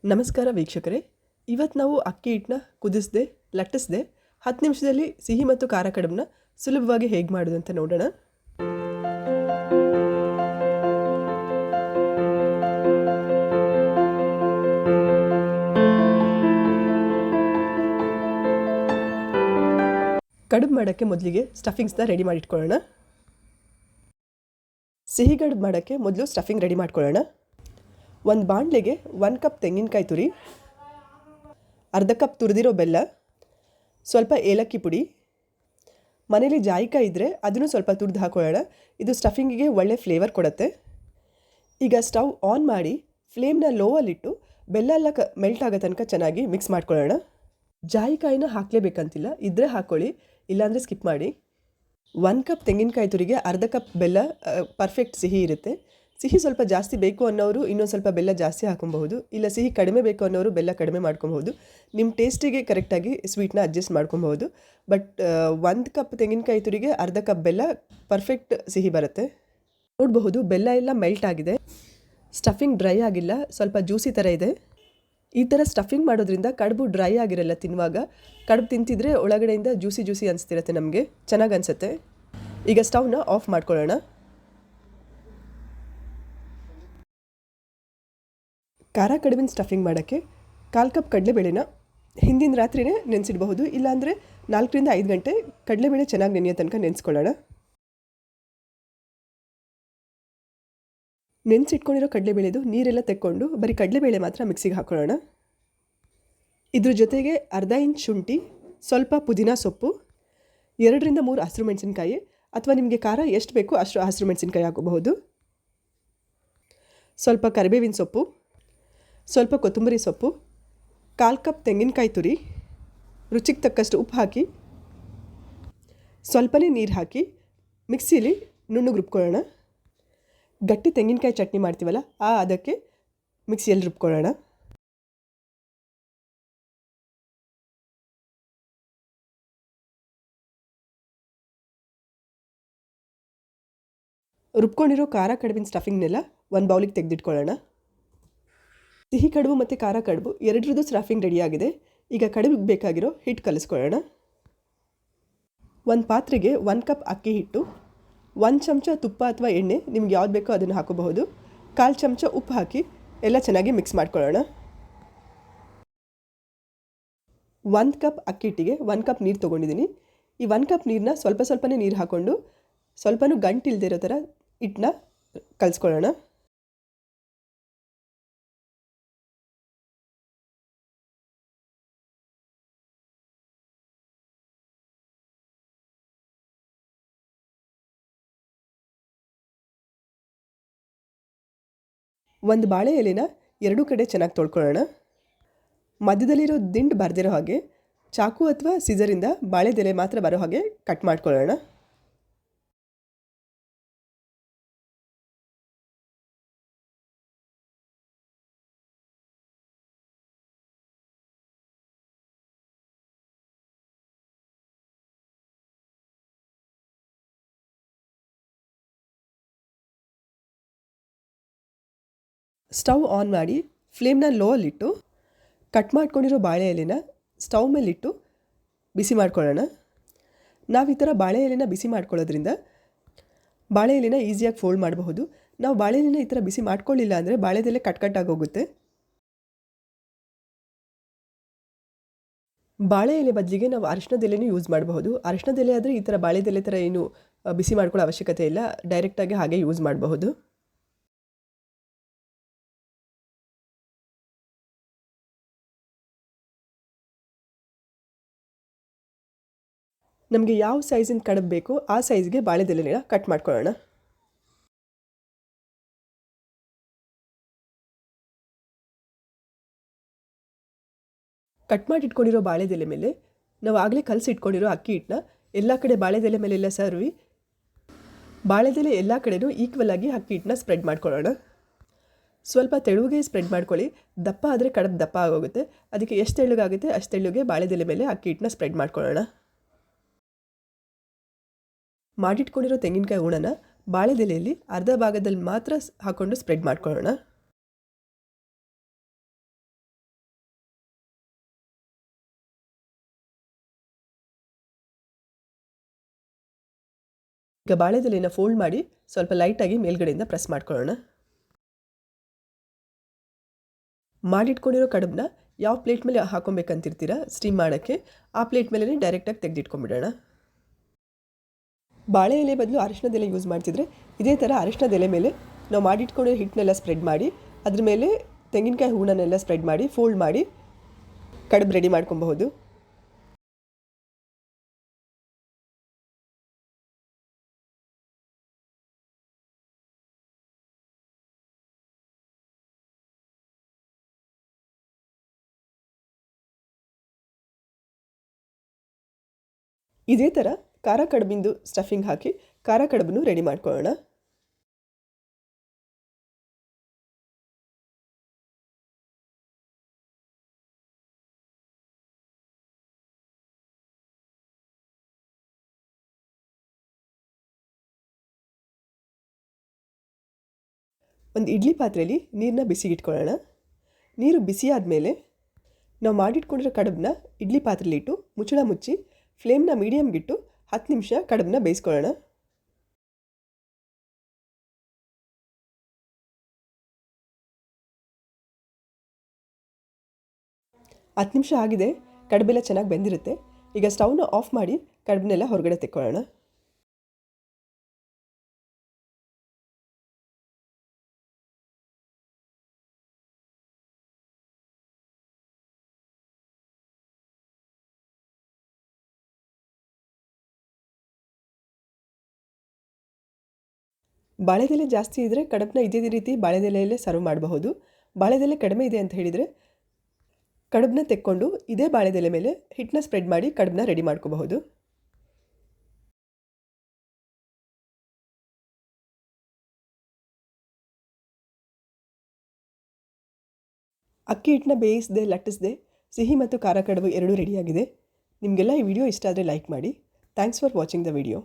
ನಮಸ್ಕಾರ ವೀಕ್ಷಕರೇ, ಇವತ್ತು ನಾವು ಅಕ್ಕಿ ಹಿಟ್ಟನ್ನ ಕುದಿಸದೆ ಲಟ್ಟಿಸದೆ 10 ನಿಮಿಷದಲ್ಲಿ ಸಿಹಿ ಮತ್ತು ಖಾರ ಕಡುಬನ್ನ ಸುಲಭವಾಗಿ ಹೇಗೆ ಮಾಡೋದು ಅಂತ ನೋಡೋಣ. ಕಡುಬು ಮಾಡೋಕ್ಕೆ ಮೊದಲಿಗೆ ಸ್ಟಫಿಂಗ್ಸ್ನ ರೆಡಿ ಮಾಡಿಟ್ಕೊಳ್ಳೋಣ. ಸಿಹಿ ಕಡುಬು ಮಾಡೋಕ್ಕೆ ಮೊದಲು ಸ್ಟಫಿಂಗ್ ರೆಡಿ ಮಾಡ್ಕೊಳ್ಳೋಣ. ಒಂದು ಬಾಣಲೆಗೆ 1 ಕಪ್ ತೆಂಗಿನಕಾಯಿ ತುರಿ, ಅರ್ಧ ಕಪ್ ತುರಿದಿರೋ ಬೆಲ್ಲ, ಸ್ವಲ್ಪ ಏಲಕ್ಕಿ ಪುಡಿ, ಮನೇಲಿ ಜಾಯಿಕಾಯಿ ಇದ್ದರೆ ಅದನ್ನು ಸ್ವಲ್ಪ ತುರಿದು ಹಾಕೊಳ್ಳೋಣ. ಇದು ಸ್ಟಫಿಂಗಿಗೆ ಒಳ್ಳೆ ಫ್ಲೇವರ್ ಕೊಡುತ್ತೆ. ಈಗ ಸ್ಟವ್ ಆನ್ ಮಾಡಿ ಫ್ಲೇಮ್ನ ಲೋವಲ್ಲಿಟ್ಟು ಬೆಲ್ಲ ಎಲ್ಲ ಮೆಲ್ಟ್ ಆಗೋ ತನಕ ಚೆನ್ನಾಗಿ ಮಿಕ್ಸ್ ಮಾಡ್ಕೊಳ್ಳೋಣ. ಜಾಯಿಕಾಯಿನ ಹಾಕಲೇಬೇಕಂತಿಲ್ಲ, ಇದ್ದರೆ ಹಾಕ್ಕೊಳ್ಳಿ, ಇಲ್ಲಾಂದರೆ ಸ್ಕಿಪ್ ಮಾಡಿ. 1 ಕಪ್ ತೆಂಗಿನಕಾಯಿ ತುರಿಗೆ ಅರ್ಧ ಕಪ್ ಬೆಲ್ಲ ಪರ್ಫೆಕ್ಟ್ ಸಿಹಿ ಇರುತ್ತೆ. ಸಿಹಿ ಸ್ವಲ್ಪ ಜಾಸ್ತಿ ಬೇಕು ಅನ್ನೋರು ಇನ್ನೊಂದು ಸ್ವಲ್ಪ ಬೆಲ್ಲ ಜಾಸ್ತಿ ಹಾಕೊಬಹುದು, ಇಲ್ಲ ಸಿಹಿ ಕಡಿಮೆ ಬೇಕು ಅನ್ನೋರು ಬೆಲ್ಲ ಕಡಿಮೆ ಮಾಡ್ಕೊಬಹುದು. ನಿಮ್ಮ ಟೇಸ್ಟಿಗೆ ಕರೆಕ್ಟಾಗಿ ಸ್ವೀಟ್ನ ಅಡ್ಜಸ್ಟ್ ಮಾಡ್ಕೊಬಹುದು. ಬಟ್ 1 ಕಪ್ ತೆಂಗಿನಕಾಯಿ ತುರಿಗೆ ಅರ್ಧ ಕಪ್ ಬೆಲ್ಲ ಪರ್ಫೆಕ್ಟ್ ಸಿಹಿ ಬರುತ್ತೆ. ನೋಡಬಹುದು ಬೆಲ್ಲ ಎಲ್ಲ ಮೆಲ್ಟ್ ಆಗಿದೆ, ಸ್ಟಫಿಂಗ್ ಡ್ರೈ ಆಗಿಲ್ಲ, ಸ್ವಲ್ಪ ಜ್ಯೂಸಿ ಥರ ಇದೆ. ಈ ಥರ ಸ್ಟಫಿಂಗ್ ಮಾಡೋದ್ರಿಂದ ಕಡುಬು ಡ್ರೈ ಆಗಿರಲ್ಲ. ತಿನ್ನುವಾಗ ಕಡುಬು ತಿಂತಿದ್ರೆ ಒಳಗಡೆಯಿಂದ ಜ್ಯೂಸಿ ಅನಿಸ್ತಿರುತ್ತೆ, ನಮಗೆ ಚೆನ್ನಾಗಿ ಅನಿಸುತ್ತೆ. ಈಗ ಸ್ಟವ್ನ ಆಫ್ ಮಾಡ್ಕೊಳ್ಳೋಣ. ಖಾರ ಕಡುಬಿನ ಸ್ಟಫಿಂಗ್ ಮಾಡೋಕ್ಕೆ 1/4 ಕಪ್ ಕಡಲೆಬೇಳೆನ ಹಿಂದಿನ ರಾತ್ರಿನೇ ನೆನೆಸಿಡಬಹುದು, ಇಲ್ಲಾಂದರೆ 4 ರಿಂದ 5 ಗಂಟೆ ಕಡಲೆಬೇಳೆ ಚೆನ್ನಾಗಿ ನೆನೆಯೋ ತನಕ ನೆನೆಸ್ಕೊಳ್ಳೋಣ. ನೆನೆಸಿಟ್ಕೊಂಡಿರೋ ಕಡಲೆಬೇಳೆದು ನೀರೆಲ್ಲ ತೆಕ್ಕೊಂಡು ಬರೀ ಕಡಲೆಬೇಳೆ ಮಾತ್ರ ಮಿಕ್ಸಿಗೆ ಹಾಕೊಳ್ಳೋಣ. ಇದ್ರ ಜೊತೆಗೆ ಅರ್ಧ ಇಂಚ್ ಶುಂಠಿ, ಸ್ವಲ್ಪ ಪುದೀನ ಸೊಪ್ಪು, 2 ರಿಂದ 3 ಹಸಿರು ಮೆಣಸಿನ್ಕಾಯಿ, ಅಥವಾ ನಿಮಗೆ ಖಾರ ಎಷ್ಟು ಬೇಕೋ ಅಷ್ಟು ಹಸಿರು ಮೆಣಸಿನ್ಕಾಯಿ ಹಾಕೋಬಹುದು, ಸ್ವಲ್ಪ ಕರಿಬೇವಿನ ಸೊಪ್ಪು, ಸ್ವಲ್ಪ ಕೊತ್ತಂಬರಿ ಸೊಪ್ಪು, 1/4 ಕಪ್ ತೆಂಗಿನಕಾಯಿ ತುರಿ, ರುಚಿಗೆ ತಕ್ಕಷ್ಟು ಉಪ್ಪು ಹಾಕಿ ಸ್ವಲ್ಪನೇ ನೀರು ಹಾಕಿ ಮಿಕ್ಸಿಲಿ ನುಣ್ಣಗೆ ರುಬ್ಕೊಳ್ಳೋಣ. ಗಟ್ಟಿ ತೆಂಗಿನಕಾಯಿ ಚಟ್ನಿ ಮಾಡ್ತೀವಲ್ಲ ಅದಕ್ಕೆ ಮಿಕ್ಸಿಯಲ್ಲಿ ರುಬ್ಕೊಳ್ಳೋಣ. ರುಬ್ಕೊಂಡಿರೋ ಖಾರ ಕಡುಬಿನ ಸ್ಟಫಿಂಗ್ನೆಲ್ಲ ಒಂದು ಬೌಲಿಗೆ ತೆಗೆದಿಟ್ಕೊಳ್ಳೋಣ. ಸಿಹಿ ಕಡುಬು ಮತ್ತು ಖಾರ ಕಡುಬು ಎರಡರದ್ದು ಸ್ಟಫಿಂಗ್ ರೆಡಿಯಾಗಿದೆ. ಈಗ ಕಡುಬಿಗೆ ಬೇಕಾಗಿರೋ ಹಿಟ್ಟು ಕಲಿಸ್ಕೊಳ್ಳೋಣ. ಒಂದು ಪಾತ್ರೆಗೆ 1 ಕಪ್ ಅಕ್ಕಿ ಹಿಟ್ಟು, 1 ಚಮಚ ತುಪ್ಪ ಅಥವಾ ಎಣ್ಣೆ ನಿಮ್ಗೆ ಯಾವ್ದು ಬೇಕೋ ಅದನ್ನು ಹಾಕೋಬಹುದು, 1/4 ಚಮಚ ಉಪ್ಪು ಹಾಕಿ ಎಲ್ಲ ಚೆನ್ನಾಗಿ ಮಿಕ್ಸ್ ಮಾಡ್ಕೊಳ್ಳೋಣ. 1 ಕಪ್ ಅಕ್ಕಿ ಹಿಟ್ಟಿಗೆ 1 ಕಪ್ ನೀರು ತೊಗೊಂಡಿದ್ದೀನಿ. ಈ 1 ಕಪ್ ನೀರನ್ನ ಸ್ವಲ್ಪನೇ ನೀರು ಹಾಕ್ಕೊಂಡು ಸ್ವಲ್ಪನೂ ಗಂಟಿಲ್ದೇ ಇರೋ ಥರ ಹಿಟ್ಟನ್ನ ಕಲಿಸ್ಕೊಳ್ಳೋಣ. ಒಂದು ಬಾಳೆ ಎಲೆನ 2 ಕಡೆ ಚೆನ್ನಾಗಿ ತೊಳ್ಕೊಳ್ಳೋಣ. ಮಧ್ಯದಲ್ಲಿರೋ ದಿಂಡು ಬರದಿರೋ ಹಾಗೆ ಚಾಕು ಅಥವಾ ಸಿಸರಿಂದ ಬಾಳೆದೆಲೆ ಮಾತ್ರ ಬರೋ ಹಾಗೆ ಕಟ್ ಮಾಡ್ಕೊಳ್ಳೋಣ. ಸ್ಟವ್ ಆನ್ ಮಾಡಿ ಫ್ಲೇಮ್ನ ಲೋವಲ್ಲಿಟ್ಟು ಕಟ್ ಮಾಡ್ಕೊಂಡಿರೋ ಬಾಳೆ ಎಲೆನ ಸ್ಟವ್ ಮೇಲಿಟ್ಟು ಬಿಸಿ ಮಾಡ್ಕೊಳ್ಳೋಣ. ನಾವು ಈ ಥರ ಬಾಳೆ ಎಲೆನ ಬಿಸಿ ಮಾಡ್ಕೊಳ್ಳೋದ್ರಿಂದ ಬಾಳೆ ಎಲೆನ ಈಸಿಯಾಗಿ ಫೋಲ್ಡ್ ಮಾಡಬಹುದು. ನಾವು ಬಾಳೆ ಎಲೆನ ಈ ಥರ ಬಿಸಿ ಮಾಡ್ಕೊಳ್ಳಿಲ್ಲ ಅಂದರೆ ಬಾಳೆದೆಲೆ ಕಟ್ಟಾಗಿ ಹೋಗುತ್ತೆ. ಬಾಳೆ ಎಲೆ ಬದಲಿಗೆ ನಾವು ಅರಿಶಿಣದ ಎಲೆನೂ ಯೂಸ್ ಮಾಡಬಹುದು. ಅರಿಶಿಣದ ಎಲೆ ಆದರೆ ಈ ಥರ ಬಾಳೆದೆಲೆ ಥರ ಏನು ಬಿಸಿ ಮಾಡ್ಕೊಳ್ಳೋ ಅವಶ್ಯಕತೆ ಇಲ್ಲ, ಡೈರೆಕ್ಟಾಗಿ ಹಾಗೆ ಯೂಸ್ ಮಾಡಬಹುದು. ನಮಗೆ ಯಾವ ಸೈಜಿನ ಕಡುಬು ಬೇಕೋ ಆ ಸೈಜ್ಗೆ ಬಾಳೆದೆಲೆನ ಕಟ್ ಮಾಡ್ಕೊಳ್ಳೋಣ. ಕಟ್ ಮಾಡಿ ಇಟ್ಕೊಂಡಿರೋ ಬಾಳೆದೆಲೆ ಮೇಲೆ ನಾವು ಆಗಲೇ ಕಲಸಿಟ್ಕೊಂಡಿರೋ ಅಕ್ಕಿ ಹಿಟ್ಟನ್ನ ಎಲ್ಲ ಕಡೆ ಬಾಳೆದೆಲೆ ಮೇಲೆಲ್ಲ ಸರ್ವಿ ಬಾಳೆದೆಲೆ ಎಲ್ಲ ಕಡೆನೂ ಈಕ್ವಲ್ ಆಗಿ ಅಕ್ಕಿ ಹಿಟ್ಟನ್ನ ಸ್ಪ್ರೆಡ್ ಮಾಡ್ಕೊಳ್ಳೋಣ. ಸ್ವಲ್ಪ ತೆಳುಗೆ ಸ್ಪ್ರೆಡ್ ಮಾಡ್ಕೊಳ್ಳಿ, ದಪ್ಪ ಆದರೆ ಕಡುಬು ದಪ್ಪ ಆಗೋಗುತ್ತೆ. ಅದಕ್ಕೆ ಎಷ್ಟು ತೆಳುಗಾಗುತ್ತೆ ಅಷ್ಟು ತೆಳುಗೆ ಬಾಳೆದೆಲೆ ಮೇಲೆ ಅಕ್ಕಿ ಹಿಟ್ಟನ್ನ ಸ್ಪ್ರೆಡ್ ಮಾಡ್ಕೊಳ್ಳೋಣ. ಮಾಡಿಟ್ಕೊಂಡಿರೋ ತೆಂಗಿನಕಾಯಿ ಹೂಣನ ಬಾಳೆದೆಲೆಯಲ್ಲಿ ಅರ್ಧ ಭಾಗದಲ್ಲಿ ಮಾತ್ರ ಹಾಕ್ಕೊಂಡು ಸ್ಪ್ರೆಡ್ ಮಾಡ್ಕೊಳ್ಳೋಣ. ಈಗ ಬಾಳೆದೆಲೆನ ಫೋಲ್ಡ್ ಮಾಡಿ ಸ್ವಲ್ಪ ಲೈಟಾಗಿ ಮೇಲ್ಗಡೆಯಿಂದ ಪ್ರೆಸ್ ಮಾಡ್ಕೊಳ್ಳೋಣ. ಮಾಡಿಟ್ಕೊಂಡಿರೋ ಕಡುಬನ್ನ ಯಾವ ಪ್ಲೇಟ್ ಮೇಲೆ ಹಾಕೊಬೇಕಂತಿರ್ತೀರ ಸ್ಟೀಮ್ ಮಾಡೋಕ್ಕೆ, ಆ ಪ್ಲೇಟ್ ಮೇಲೆ ಡೈರೆಕ್ಟಾಗಿ ತೆಗೆದಿಟ್ಕೊಂಡ್ಬಿಡೋಣ. ಬಾಳೆ ಎಲೆ ಬದಲು ಅರಿಶಿಣದ ಎಲೆ ಯೂಸ್ ಮಾಡ್ತಿದ್ರೆ ಇದೇ ಥರ ಅರಿಶಿಣದ ಎಲೆ ಮೇಲೆ ನಾವು ಮಾಡಿಟ್ಕೊಂಡಿರೋ ಹಿಟ್ಟನ್ನೆಲ್ಲ ಸ್ಪ್ರೆಡ್ ಮಾಡಿ ಅದ್ರ ಮೇಲೆ ತೆಂಗಿನಕಾಯಿ ಹೂರಣನೆಲ್ಲ ಸ್ಪ್ರೆಡ್ ಮಾಡಿ ಫೋಲ್ಡ್ ಮಾಡಿ ಕಡುಬು ರೆಡಿ ಮಾಡ್ಕೊಬಹುದು. ಇದೇ ಥರ ಖಾರ ಕಡುಬಿಂದು ಸ್ಟಫಿಂಗ್ ಹಾಕಿ ಖಾರ ಕಡುಬನ್ನು ರೆಡಿ ಮಾಡ್ಕೊಳ್ಳೋಣ. ಒಂದು ಇಡ್ಲಿ ಪಾತ್ರೆಯಲ್ಲಿ ನೀರನ್ನ ಬಿಸಿಗಿಟ್ಕೊಳ್ಳೋಣ. ನೀರು ಬಿಸಿ ಆದಮೇಲೆ ನಾವು ಮಾಡಿಟ್ಕೊಂಡಿರೋ ಕಡುಬನ್ನ ಇಡ್ಲಿ ಪಾತ್ರೆಯಲ್ಲಿಟ್ಟು ಮುಚ್ಚಳ ಮುಚ್ಚಿ ಫ್ಲೇಮ್ನ ಮೀಡಿಯಮ್ಗಿಟ್ಟು 10 ನಿಮಿಷ ಕಡುಬನ್ನ ಬೇಯಿಸ್ಕೊಳ್ಳೋಣ. ಹತ್ತು ನಿಮಿಷ ಆಗಿದೆ, ಕಡುಬೆಲ್ಲ ಚೆನ್ನಾಗಿ ಬೆಂದಿರುತ್ತೆ. ಈಗ ಸ್ಟವ್ನ ಆಫ್ ಮಾಡಿ ಕಡುಬನ್ನೆಲ್ಲ ಹೊರಗಡೆ ತೆಕ್ಕೊಳ್ಳೋಣ. ಬಾಳೆದೆಲೆ ಜಾಸ್ತಿ ಇದ್ದರೆ ಕಡುಬನ್ನ ಇದೇ ರೀತಿ ಬಾಳೆದೆಲೆಯಲ್ಲೇ ಸರ್ವ್ ಮಾಡಬಹುದು. ಬಾಳೆದೆಲೆ ಕಡಿಮೆ ಇದೆ ಅಂತ ಹೇಳಿದರೆ ಕಡುಬನ್ನ ತೆಕ್ಕೊಂಡು ಇದೇ ಬಾಳೆದೆಲೆ ಮೇಲೆ ಹಿಟ್ಟನ್ನ ಸ್ಪ್ರೆಡ್ ಮಾಡಿ ಕಡುಬನ್ನ ರೆಡಿ ಮಾಡ್ಕೋಬಹುದು. ಅಕ್ಕಿ ಹಿಟ್ಟನ್ನ ಬೇಯಿಸದೆ ಲಟ್ಟಿಸದೆ ಸಿಹಿ ಮತ್ತು ಖಾರ ಕಡುಬು ಎರಡೂ ರೆಡಿಯಾಗಿದೆ. ನಿಮಗೆಲ್ಲ ಈ ವಿಡಿಯೋ ಇಷ್ಟ ಆದರೆ ಲೈಕ್ ಮಾಡಿ. Thanks for watching the video.